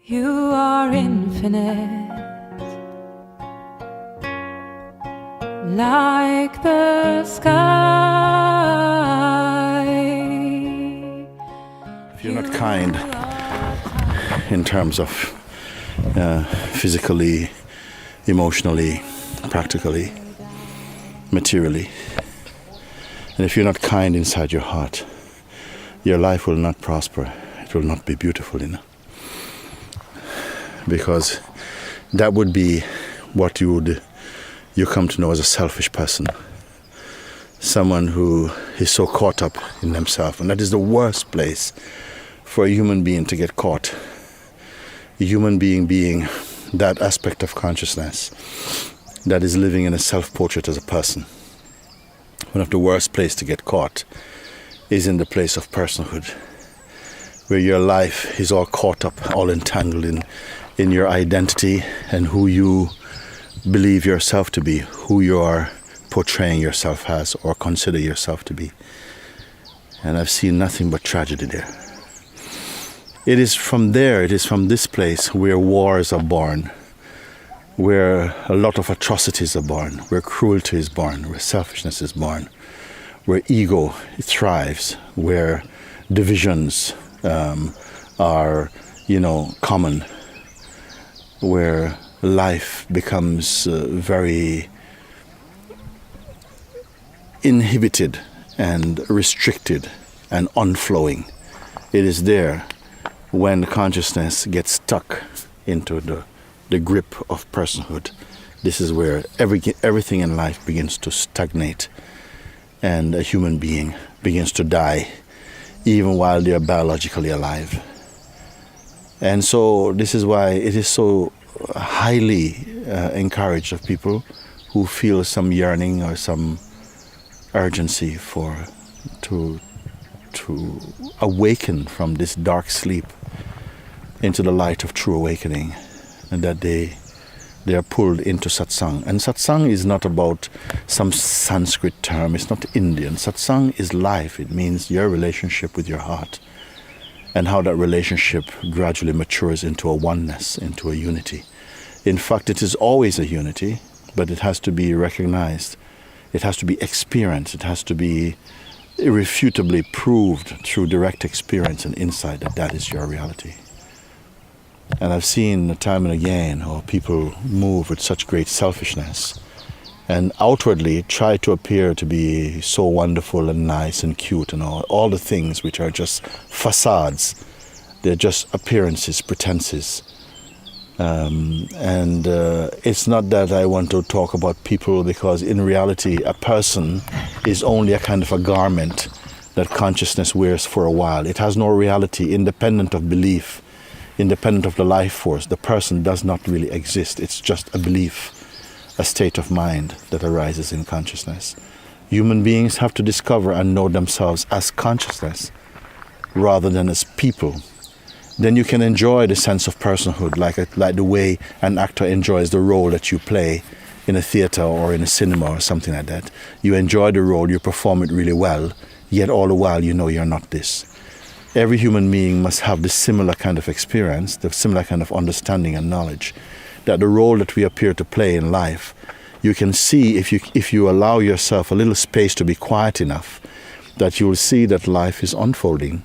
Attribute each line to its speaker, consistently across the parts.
Speaker 1: You are infinite, like the sky.
Speaker 2: If you're not kind in terms of physically, emotionally, practically, materially, and if you're not kind inside your heart, your life will not prosper. It will not be beautiful enough. Because that would be what you come to know as a selfish person. Someone who is so caught up in themselves. And that is the worst place for a human being to get caught. A human being that aspect of consciousness that is living in a self-portrait as a person. One of the worst places to get caught is in the place of personhood, where your life is all caught up, all entangled in your identity and who you believe yourself to be, who you are portraying yourself as or consider yourself to be. And I've seen nothing but tragedy there. It is from this place where wars are born, where a lot of atrocities are born, where cruelty is born, where selfishness is born, where ego thrives, where divisions are, common, where life becomes very inhibited and restricted and unflowing. It is there when consciousness gets stuck into the grip of personhood. This is where everything in life begins to stagnate and a human being begins to die even while they are biologically alive. And so this is why it is so highly encouraged of people who feel some yearning or some urgency to awaken from this dark sleep into the light of true awakening, and that they are pulled into satsang. And satsang is not about some Sanskrit term, it's not Indian. Satsang is life. It means your relationship with your heart, and how that relationship gradually matures into a oneness, into a unity. In fact, it is always a unity, but it has to be recognized. It has to be experienced. It has to be irrefutably proved through direct experience and insight that is your reality. And I've seen time and again how people move with such great selfishness and outwardly try to appear to be so wonderful and nice and cute and all the things which are just facades. They're just appearances, pretenses. It's not that I want to talk about people, because in reality a person is only a kind of a garment that consciousness wears for a while. It has no reality, independent of belief, independent of the life force. The person does not really exist. It's just a belief, a state of mind that arises in consciousness. Human beings have to discover and know themselves as consciousness rather than as people. Then you can enjoy the sense of personhood like the way an actor enjoys the role that you play in a theater or in a cinema or something like that. You enjoy the role, you perform it really well, yet all the while you know you're not this. Every human being must have this similar kind of experience, the similar kind of understanding and knowledge, that the role that we appear to play in life, you can see if you allow yourself a little space to be quiet enough, that you will see that life is unfolding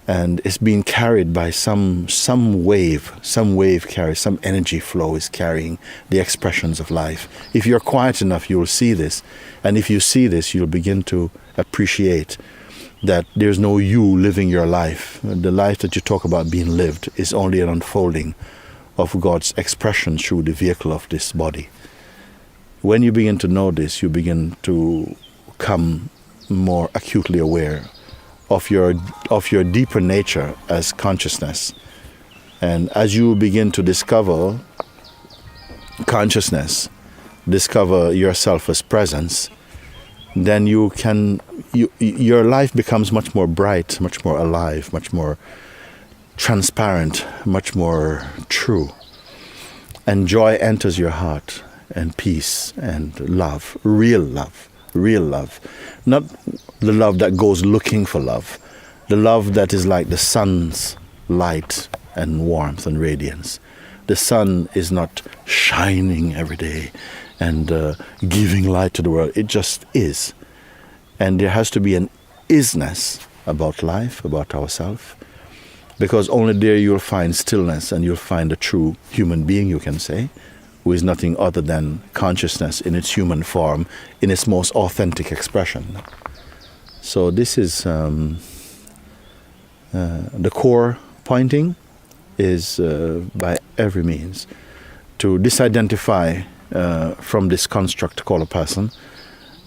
Speaker 2: and it's being carried by some wave carries, some energy flow is carrying the expressions of life. If you're quiet enough, you will see this. And if you see this, you'll begin to appreciate that there's no you living your life. The life that you talk about being lived is only an unfolding of God's expression through the vehicle of this body. When you begin to know this, you begin to come more acutely aware of your deeper nature as consciousness. And as you begin to discover consciousness, discover yourself as presence, then your life becomes much more bright, much more alive, much more transparent, much more true. And joy enters your heart, and peace and love, real love. Not the love that goes looking for love, the love that is like the sun's light and warmth and radiance. The sun is not shining every day and giving light to the world. It just is. And there has to be an isness about life, about ourselves, because only there you'll find stillness and you'll find a true human being, you can say, who is nothing other than consciousness in its human form, in its most authentic expression. So this is the core pointing is by every means to disidentify from this construct called a person,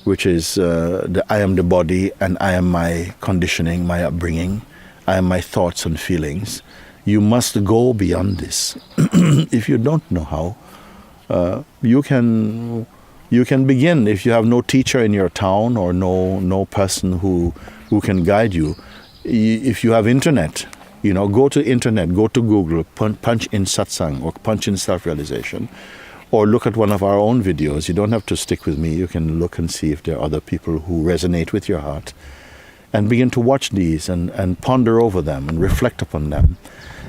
Speaker 2: which is I am the body and I am my conditioning, my upbringing, I am my thoughts and feelings. You must go beyond this. If you don't know how, you can begin. If you have no teacher in your town or no person who can guide you, if you have internet, go to internet, go to Google, punch in satsang or punch in self-realization, or look at one of our own videos. You don't have to stick with me. You can look and see if there are other people who resonate with your heart, and begin to watch these and ponder over them and reflect upon them.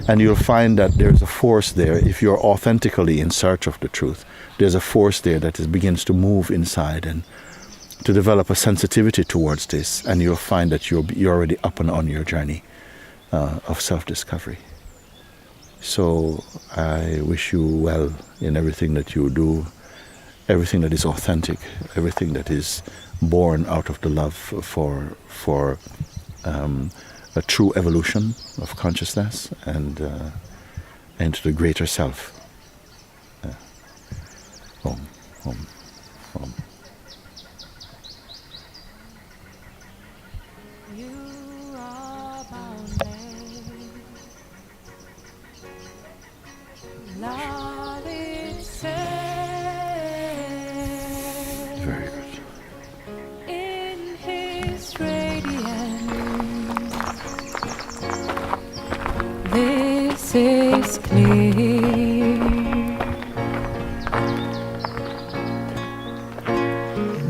Speaker 2: And you'll find that there's a force there. If you're authentically in search of the truth, there's a force there that begins to move inside and to develop a sensitivity towards this. And you'll find that you're already up and on your journey of self-discovery. So I wish you well in everything that you do, everything that is authentic, everything that is born out of the love for a true evolution of consciousness and to the greater self. Om, om, om.
Speaker 1: You are boundless. Love itself.
Speaker 2: Very good.
Speaker 1: In His radiance, this is clear.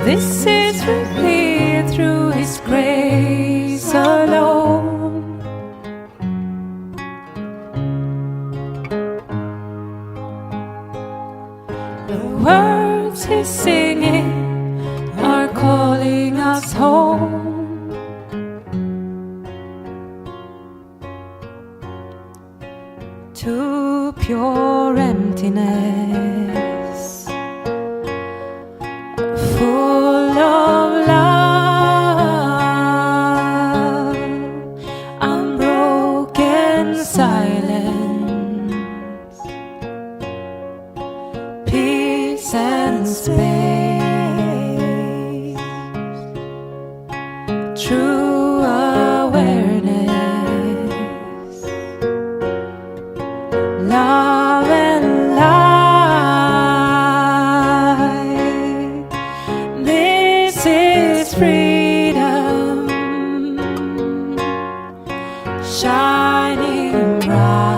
Speaker 1: This is revealed through His grace alone. The words He's singing are calling us home. To pure emptiness, full of love, unbroken silence, peace and space, true awareness, love and light. This is freedom, shining bright.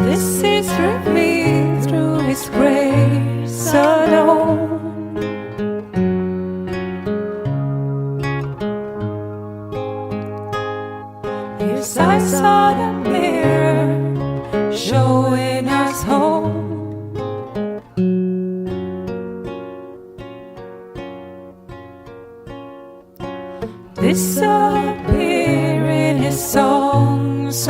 Speaker 1: This is revealed through His grace alone. His eyes are the mirror showing us home. Disappear in His songs